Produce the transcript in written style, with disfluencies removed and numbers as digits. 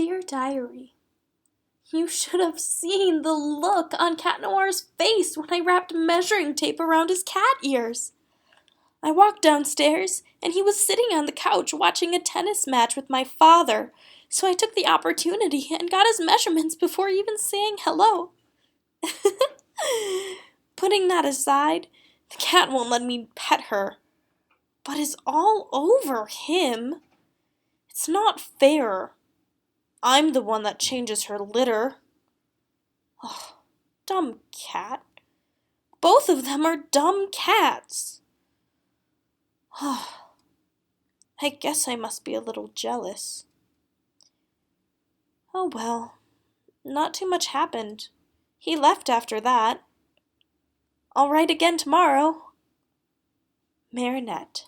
Dear Diary, you should have seen the look on Cat Noir's face when I wrapped measuring tape around his cat ears. I walked downstairs, and he was sitting on the couch watching a tennis match with my father, so I took the opportunity and got his measurements before even saying hello. Putting that aside, the cat won't let me pet her, but is all over him. It's not fair. I'm the one that changes her litter. Oh, dumb cat. Both of them are dumb cats. I guess I must be a little jealous. Oh well, not too much happened. He left after that. I'll write again tomorrow. Marinette.